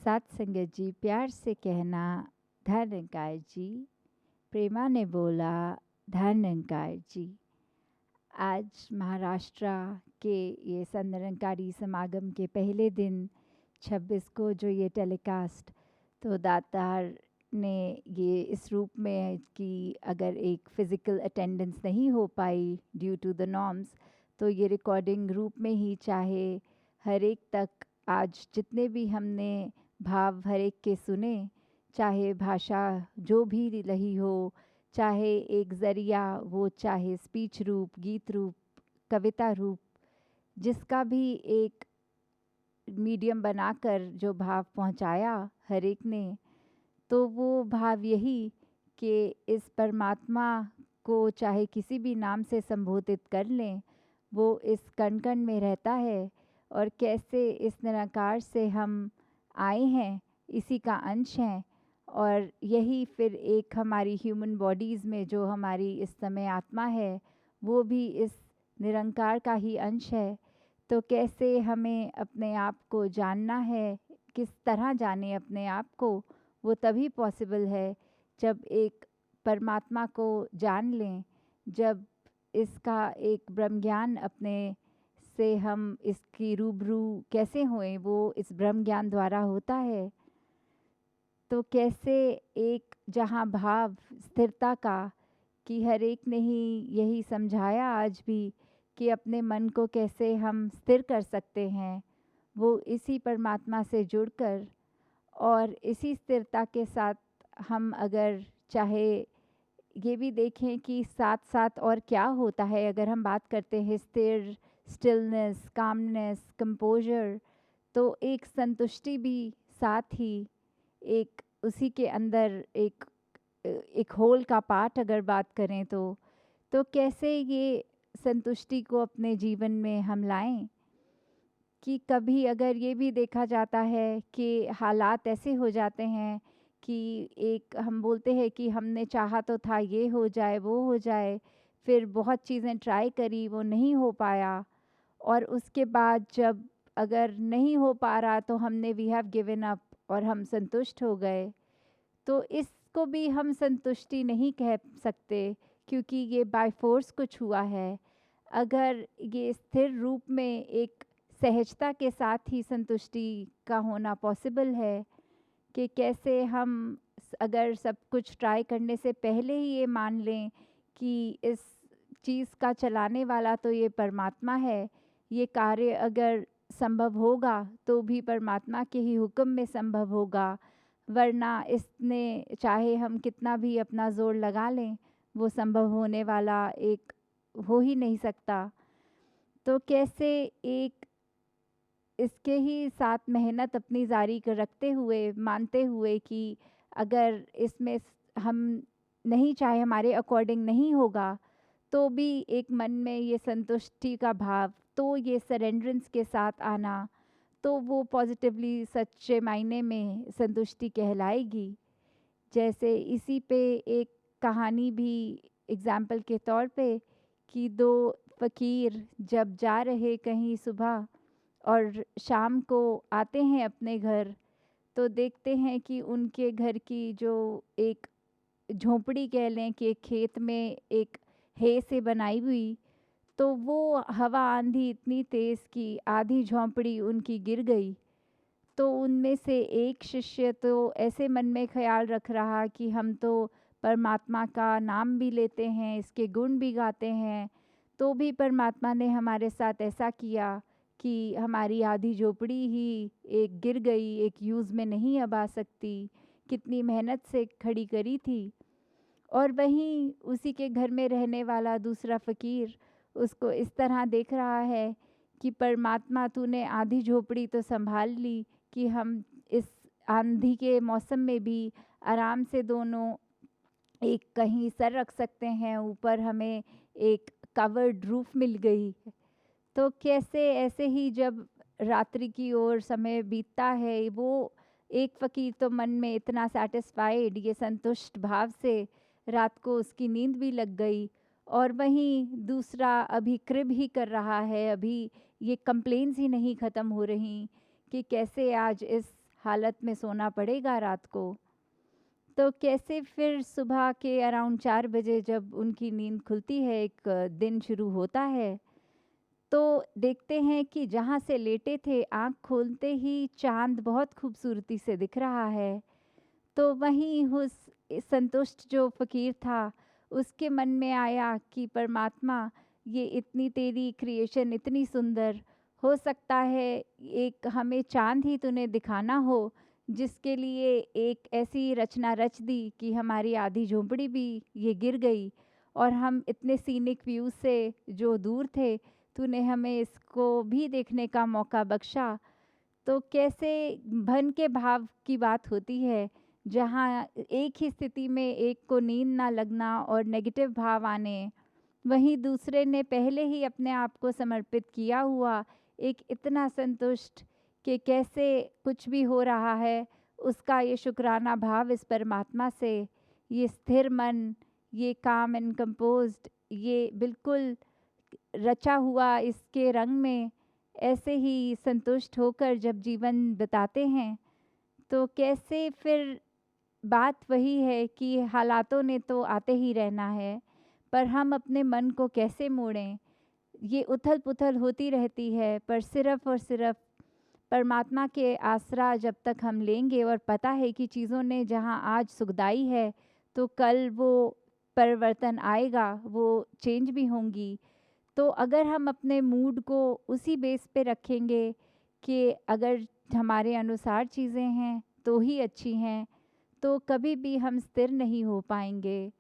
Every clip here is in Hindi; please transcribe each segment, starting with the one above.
साथ संगत जी, प्यार से कहना धन निरंकार जी। प्रेमा ने बोला धन निरंकार जी। आज महाराष्ट्र के ये संत निरंकारी समागम के पहले दिन 26 को जो ये टेलीकास्ट, तो दातार ने ये इस रूप में कि अगर एक फ़िज़िकल अटेंडेंस नहीं हो पाई ड्यू टू द नॉर्म्स, तो ये रिकॉर्डिंग रूप में ही चाहे हर एक तक आज जितने भी हमने भाव हर एक के सुने, चाहे भाषा जो भी रही हो, चाहे एक ज़रिया वो, चाहे स्पीच रूप, गीत रूप, कविता रूप, जिसका भी एक मीडियम बनाकर जो भाव पहुंचाया हर एक ने, तो वो भाव यही कि इस परमात्मा को चाहे किसी भी नाम से संबोधित कर लें, वो इस कण कण में रहता है और कैसे इस निराकार से हम आए हैं, इसी का अंश हैं। और यही फिर एक हमारी ह्यूमन बॉडीज़ में जो हमारी इस समय आत्मा है, वो भी इस निरंकार का ही अंश है। तो कैसे हमें अपने आप को जानना है, किस तरह जाने अपने आप को, वो तभी पॉसिबल है जब एक परमात्मा को जान लें, जब इसका एक ब्रह्म ज्ञान अपने से हम इसकी रूबरू कैसे होएं, वो इस ब्रह्म ज्ञान द्वारा होता है। तो कैसे एक जहाँ भाव स्थिरता का, कि हर एक ने ही यही समझाया आज भी कि अपने मन को कैसे हम स्थिर कर सकते हैं, वो इसी परमात्मा से जुड़कर। और इसी स्थिरता के साथ हम अगर चाहे ये भी देखें कि साथ साथ और क्या होता है, अगर हम बात करते हैं स्थिर, स्टिलनेस, कामनेस, कंपोजर, तो एक संतुष्टि भी साथ ही एक उसी के अंदर एक होल का पार्ट अगर बात करें तो कैसे ये संतुष्टि को अपने जीवन में हम लाएं। कि कभी अगर ये भी देखा जाता है कि हालात ऐसे हो जाते हैं कि एक हम बोलते हैं कि हमने चाहा तो था ये हो जाए वो हो जाए, फिर बहुत चीज़ें ट्राई करी, वो नहीं हो पाया, और उसके बाद जब अगर नहीं हो पा रहा तो हमने वी हैव गिवन अप और हम संतुष्ट हो गए। तो इसको भी हम संतुष्टि नहीं कह सकते, क्योंकि ये बाय फोर्स कुछ हुआ है। अगर ये स्थिर रूप में एक सहजता के साथ ही संतुष्टि का होना पॉसिबल है, कि कैसे हम अगर सब कुछ ट्राई करने से पहले ही ये मान लें कि इस चीज़ का चलाने वाला तो ये परमात्मा है, ये कार्य अगर संभव होगा तो भी परमात्मा के ही हुक्म में संभव होगा, वरना इसने चाहे हम कितना भी अपना ज़ोर लगा लें, वो संभव होने वाला एक हो ही नहीं सकता। तो कैसे एक इसके ही साथ मेहनत अपनी जारी कर रखते हुए, मानते हुए कि अगर इसमें हम नहीं चाहे, हमारे अकॉर्डिंग नहीं होगा, तो भी एक मन में ये संतुष्टि का भाव, तो ये सरेंडरेंस के साथ आना, तो वो पॉजिटिवली सच्चे मायने में संतुष्टि कहलाएगी। जैसे इसी पे एक कहानी भी एग्जाम्पल के तौर पे, कि दो फ़कीर जब जा रहे कहीं सुबह और शाम को आते हैं अपने घर, तो देखते हैं कि उनके घर की जो एक झोंपड़ी कह लें कि एक खेत में एक है से बनाई हुई, तो वो हवा आंधी इतनी तेज़ कि आधी झोंपड़ी उनकी गिर गई। तो उनमें से एक शिष्य तो ऐसे मन में ख्याल रख रहा कि हम तो परमात्मा का नाम भी लेते हैं, इसके गुण भी गाते हैं, तो भी परमात्मा ने हमारे साथ ऐसा किया कि हमारी आधी झोपड़ी ही एक गिर गई, एक यूज़ में नहीं अब आ सकती, कितनी मेहनत से खड़ी करी थी। और वहीं उसी के घर में रहने वाला दूसरा फ़कीर उसको इस तरह देख रहा है कि परमात्मा तूने आधी झोपड़ी तो संभाल ली, कि हम इस आंधी के मौसम में भी आराम से दोनों एक कहीं सर रख सकते हैं, ऊपर हमें एक कवर्ड रूफ मिल गई। तो कैसे ऐसे ही जब रात्रि की ओर समय बीतता है, वो एक फ़कीर तो मन में इतना सैटिस्फाइड, ये संतुष्ट भाव से रात को उसकी नींद भी लग गई, और वहीं दूसरा अभी क्रिब ही कर रहा है, अभी ये कंप्लेंट्स ही नहीं ख़त्म हो रही कि कैसे आज इस हालत में सोना पड़ेगा रात को। तो कैसे फिर सुबह के अराउंड 4 बजे जब उनकी नींद खुलती है, एक दिन शुरू होता है, तो देखते हैं कि जहाँ से लेटे थे, आँख खोलते ही चाँद बहुत खूबसूरती से दिख रहा है। तो वहीं उस संतुष्ट जो फ़कीर था, उसके मन में आया कि परमात्मा, ये इतनी तेरी क्रिएशन इतनी सुंदर, हो सकता है एक हमें चाँद ही तूने दिखाना हो, जिसके लिए एक ऐसी रचना रच दी कि हमारी आधी झोंपड़ी भी ये गिर गई और हम इतने सीनिक व्यू से जो दूर थे, तूने हमें इसको भी देखने का मौका बख्शा। तो कैसे भन के भाव की बात होती है, जहाँ एक ही स्थिति में एक को नींद ना लगना और नेगेटिव भाव आने, वहीं दूसरे ने पहले ही अपने आप को समर्पित किया हुआ एक इतना संतुष्ट कि कैसे कुछ भी हो रहा है, उसका ये शुक्राना भाव इस परमात्मा से, ये स्थिर मन, ये काम एंड कंपोज्ड, ये बिल्कुल रचा हुआ इसके रंग में ऐसे ही संतुष्ट होकर जब जीवन बिताते हैं, तो कैसे फिर बात वही है कि हालातों ने तो आते ही रहना है, पर हम अपने मन को कैसे मोड़ें। ये उथल-पुथल होती रहती है, पर सिर्फ़ और सिर्फ़ परमात्मा के आसरा जब तक हम लेंगे और पता है कि चीज़ों ने जहाँ आज सुखदाई है, तो कल वो परिवर्तन आएगा, वो चेंज भी होंगी। तो अगर हम अपने मूड को उसी बेस पे रखेंगे कि अगर हमारे अनुसार चीज़ें हैं तो ही अच्छी हैं, तो कभी भी हम स्थिर नहीं हो पाएंगे।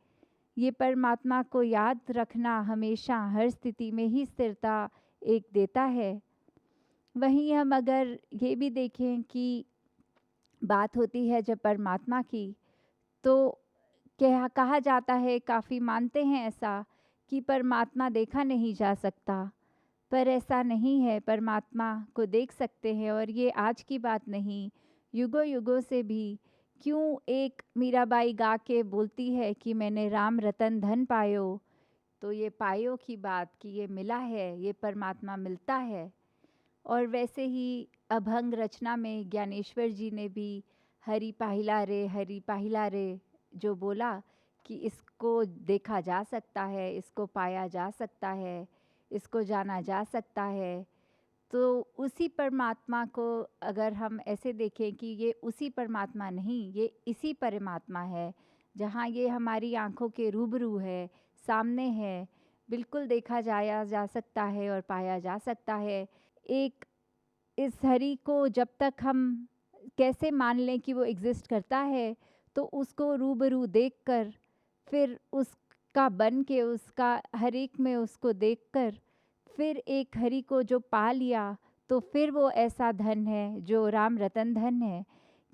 ये परमात्मा को याद रखना हमेशा हर स्थिति में ही स्थिरता एक देता है। वहीं हम अगर ये भी देखें कि बात होती है जब परमात्मा की, तो कहा जाता है, काफ़ी मानते हैं ऐसा, कि परमात्मा देखा नहीं जा सकता। पर ऐसा नहीं है, परमात्मा को देख सकते हैं और ये आज की बात नहीं, युगों युगों से भी। क्यों एक मीराबाई गा के बोलती है कि मैंने राम रतन धन पायो, तो ये पायो की बात कि ये मिला है, ये परमात्मा मिलता है। और वैसे ही अभंग रचना में ज्ञानेश्वर जी ने भी हरि पाहिला रे जो बोला कि इसको देखा जा सकता है, इसको पाया जा सकता है, इसको जाना जा सकता है। तो उसी परमात्मा को अगर हम ऐसे देखें कि ये उसी परमात्मा नहीं, ये इसी परमात्मा है, जहाँ ये हमारी आँखों के रूबरू है, सामने है, बिल्कुल देखा जाया जा सकता है और पाया जा सकता है। एक इस हरि को जब तक हम कैसे मान लें कि वो एग्ज़िस्ट करता है, तो उसको रूबरू देखकर, फिर उसका बन के, उसका हर एक में उसको देखकर, फिर एक हरि को जो पा लिया, तो फिर वो ऐसा धन है जो राम रतन धन है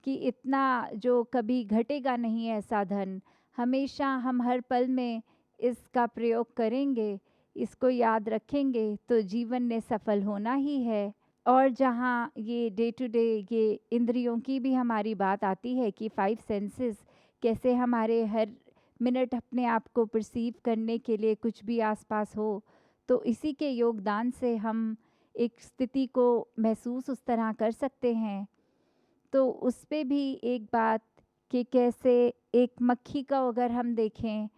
कि इतना जो कभी घटेगा नहीं ऐसा धन। हमेशा हम हर पल में इसका प्रयोग करेंगे, इसको याद रखेंगे, तो जीवन ने सफल होना ही है। और जहाँ ये डे टू डे ये इंद्रियों की भी हमारी बात आती है कि 5 सेंसेस कैसे हमारे हर मिनट अपने आप को परसीव करने के लिए कुछ भी आसपास हो, तो इसी के योगदान से हम एक स्थिति को महसूस उस तरह कर सकते हैं। तो उस पे भी एक बात कि कैसे एक मक्खी का अगर हम देखें,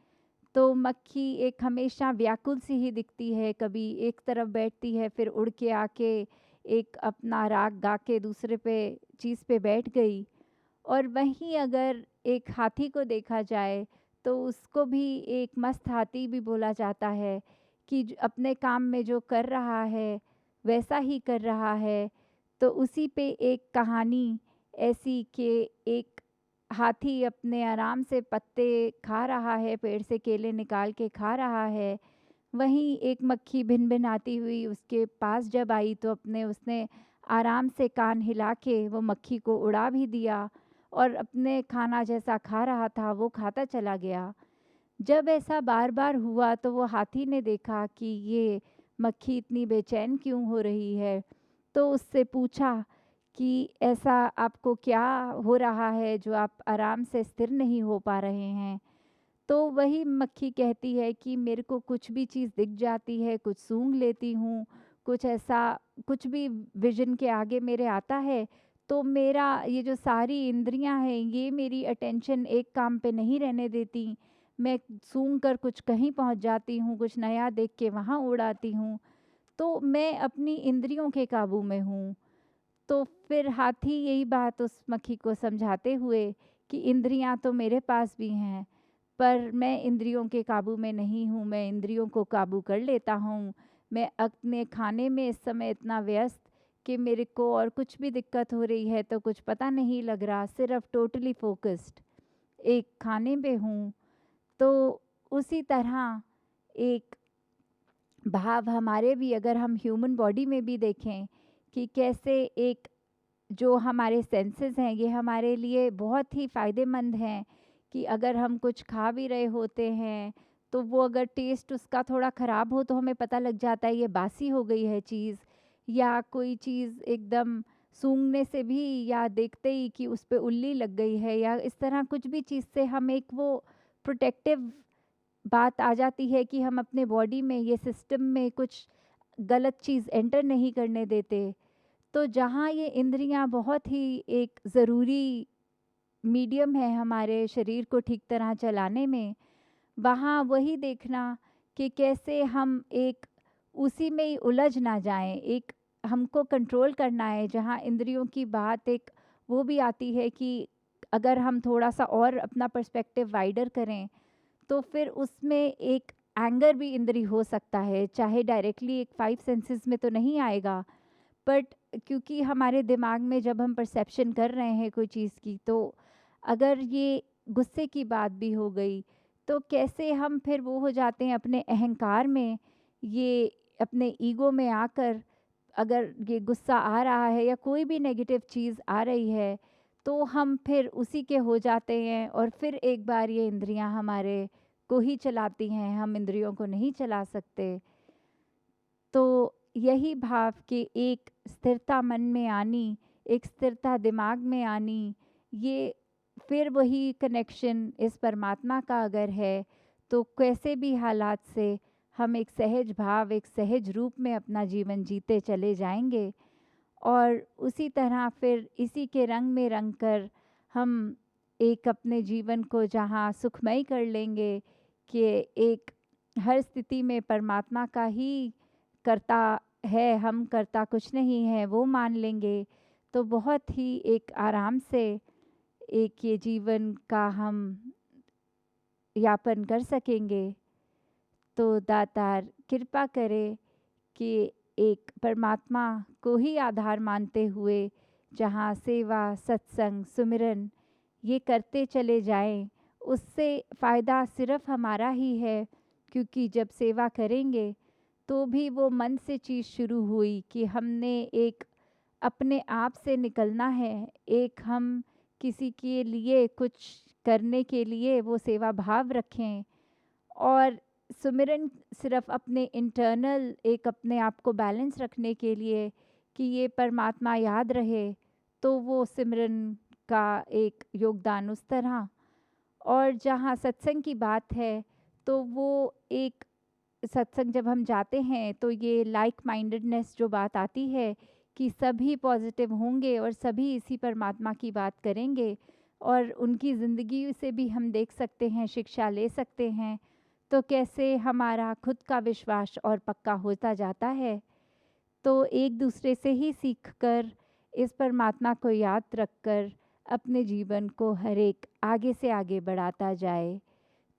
तो मक्खी एक हमेशा व्याकुल सी ही दिखती है, कभी एक तरफ बैठती है, फिर उड़ के आके एक अपना राग गा के दूसरे पे चीज़ पे बैठ गई। और वहीं अगर एक हाथी को देखा जाए, तो उसको भी एक मस्त हाथी भी बोला जाता है कि अपने काम में जो कर रहा है वैसा ही कर रहा है। तो उसी पे एक कहानी ऐसी कि एक हाथी अपने आराम से पत्ते खा रहा है, पेड़ से केले निकाल के खा रहा है। वहीं एक मक्खी भिन-भिनाती हुई उसके पास जब आई, तो अपने उसने आराम से कान हिला के वो मक्खी को उड़ा भी दिया और अपने खाना जैसा खा रहा था वो खाता चला गया। जब ऐसा बार-बार हुआ, तो वो हाथी ने देखा कि ये मक्खी इतनी बेचैन क्यों हो रही है, तो उससे पूछा कि ऐसा आपको क्या हो रहा है जो आप आराम से स्थिर नहीं हो पा रहे हैं? तो वही मक्खी कहती है कि मेरे को कुछ भी चीज़ दिख जाती है, कुछ सूंघ लेती हूँ, कुछ ऐसा कुछ भी विज़न के आगे मेरे आता है, तो मेरा ये जो सारी इंद्रियां हैं ये मेरी अटेंशन एक काम पे नहीं रहने देती। मैं सूंघ कर कुछ कहीं पहुंच जाती हूँ, कुछ नया देख के वहाँ उड़ाती हूँ। तो मैं अपनी इंद्रियों के काबू में हूँ। तो फिर हाथी यही बात उस मक्खी को समझाते हुए कि इंद्रियां तो मेरे पास भी हैं, पर मैं इंद्रियों के काबू में नहीं हूँ, मैं इंद्रियों को काबू कर लेता हूँ। मैं अपने खाने में इस समय इतना व्यस्त कि मेरे को और कुछ भी दिक्कत हो रही है तो कुछ पता नहीं लग रहा, सिर्फ टोटली फोकस्ड एक खाने पे हूँ। तो उसी तरह एक भाव हमारे भी, अगर हम ह्यूमन बॉडी में भी देखें कि कैसे एक जो हमारे सेंसेस हैं ये हमारे लिए बहुत ही फ़ायदेमंद हैं। कि अगर हम कुछ खा भी रहे होते हैं तो वो अगर टेस्ट उसका थोड़ा ख़राब हो तो हमें पता लग जाता है ये बासी हो गई है चीज़, या कोई चीज़ एकदम सूंघने से भी या देखते ही कि उस पे उल्ली लग गई है, या इस तरह कुछ भी चीज़ से हम एक वो प्रोटेक्टिव बात आ जाती है कि हम अपने बॉडी में ये सिस्टम में कुछ गलत चीज़ एंटर नहीं करने देते। तो जहाँ ये इंद्रियाँ बहुत ही एक ज़रूरी मीडियम है हमारे शरीर को ठीक तरह चलाने में, वहाँ वही देखना कि कैसे हम एक उसी में ही उलझ ना जाएँ। एक हमको कंट्रोल करना है, जहाँ इंद्रियों की बात एक वो भी आती है कि अगर हम थोड़ा-सा और अपना पर्सपेक्टिव वाइडर करें, तो फिर उसमें एक एंगर भी इंद्री हो सकता है। चाहे डायरेक्टली एक 5 सेंसेस में तो नहीं आएगा, बट क्योंकि हमारे दिमाग में जब हम परसेप्शन कर रहे हैं कोई चीज़ की, तो अगर ये गुस्से की बात भी हो गई तो कैसे हम फिर वो हो जाते हैं अपने अहंकार में, ये अपने ईगो में आकर अगर ये गुस्सा आ रहा है या कोई भी नेगेटिव चीज़ आ रही है तो हम फिर उसी के हो जाते हैं, और फिर एक बार ये इंद्रियां हमारे को ही चलाती हैं, हम इंद्रियों को नहीं चला सकते। तो यही भाव कि एक स्थिरता मन में आनी, एक स्थिरता दिमाग में आनी, ये फिर वही कनेक्शन इस परमात्मा का अगर है, तो कैसे भी हालात से हम एक सहज भाव, एक सहज रूप में अपना जीवन जीते चले जाएंगे। और उसी तरह फिर इसी के रंग में रंग कर हम एक अपने जीवन को जहाँ सुखमय कर लेंगे कि एक हर स्थिति में परमात्मा का ही करता है, हम करता कुछ नहीं है, वो मान लेंगे, तो बहुत ही एक आराम से एक ये जीवन का हम यापन कर सकेंगे। तो दातार कृपा करे कि एक परमात्मा को ही आधार मानते हुए जहाँ सेवा, सत्संग, सुमिरन ये करते चले जाएं, उससे फ़ायदा सिर्फ हमारा ही है। क्योंकि जब सेवा करेंगे तो भी वो मन से चीज़ शुरू हुई कि हमने एक अपने आप से निकलना है, एक हम किसी के लिए कुछ करने के लिए वो सेवा भाव रखें, और सुमिरन सिर्फ अपने इंटरनल एक अपने आप को बैलेंस रखने के लिए कि ये परमात्मा याद रहे, तो वो सिमरन का एक योगदान उस तरह। और जहाँ सत्संग की बात है तो वो एक सत्संग जब हम जाते हैं तो ये लाइक माइंडेडनेस जो बात आती है कि सभी पॉजिटिव होंगे और सभी इसी परमात्मा की बात करेंगे, और उनकी ज़िंदगी से भी हम देख सकते हैं, शिक्षा ले सकते हैं, तो कैसे हमारा खुद का विश्वास और पक्का होता जाता है। तो एक दूसरे से ही सीख कर इस परमात्मा को याद रखकर अपने जीवन को हर एक आगे से आगे बढ़ाता जाए।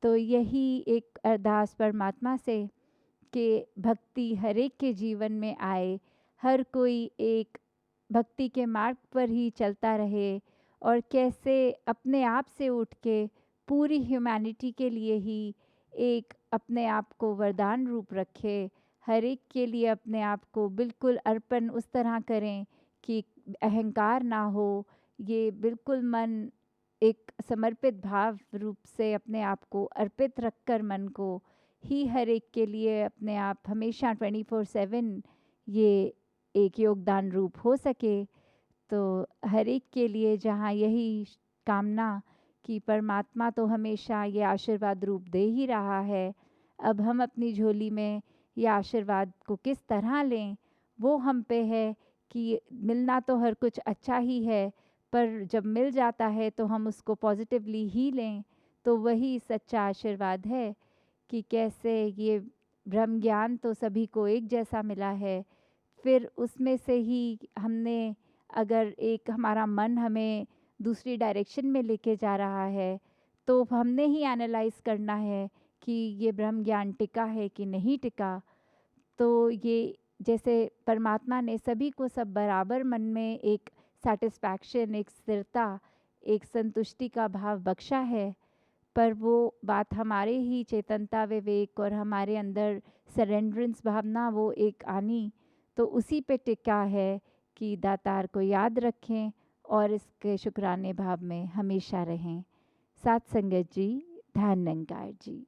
तो यही एक अरदास परमात्मा से कि भक्ति हर एक के जीवन में आए, हर कोई एक भक्ति के मार्ग पर ही चलता रहे, और कैसे अपने आप से उठ के पूरी ह्यूमैनिटी के लिए ही एक अपने आप को वरदान रूप रखे, हर एक के लिए अपने आप को बिल्कुल अर्पण उस तरह करें कि अहंकार ना हो, ये बिल्कुल मन एक समर्पित भाव रूप से अपने आप को अर्पित रखकर मन को ही हर एक के लिए अपने आप हमेशा 24/7 ये एक योगदान रूप हो सके। तो हर एक के लिए जहाँ यही कामना कि परमात्मा तो हमेशा ये आशीर्वाद रूप दे ही रहा है, अब हम अपनी झोली में ये आशीर्वाद को किस तरह लें वो हम पे है कि मिलना तो हर कुछ अच्छा ही है, पर जब मिल जाता है तो हम उसको पॉज़िटिवली ही लें, तो वही सच्चा आशीर्वाद है कि कैसे ये ब्रह्म ज्ञान तो सभी को एक जैसा मिला है। फिर उसमें से ही हमने, अगर एक हमारा मन हमें दूसरी डायरेक्शन में लेके जा रहा है, तो हमने ही एनालाइज़ करना है कि ये ब्रह्म ज्ञान टिका है कि नहीं टिका। तो ये जैसे परमात्मा ने सभी को सब बराबर मन में एक सैटिस्फैक्शन, एक स्थिरता, एक संतुष्टि का भाव बख्शा है, पर वो बात हमारे ही चेतनता विवेक और हमारे अंदर सरेंडरेंस भावना वो एक आनी, तो उसी पे टिका है कि दातार को याद रखें और इसके शुक्राने भाव में हमेशा रहें। साथ संगत जी, ध्यान निरंकार जी।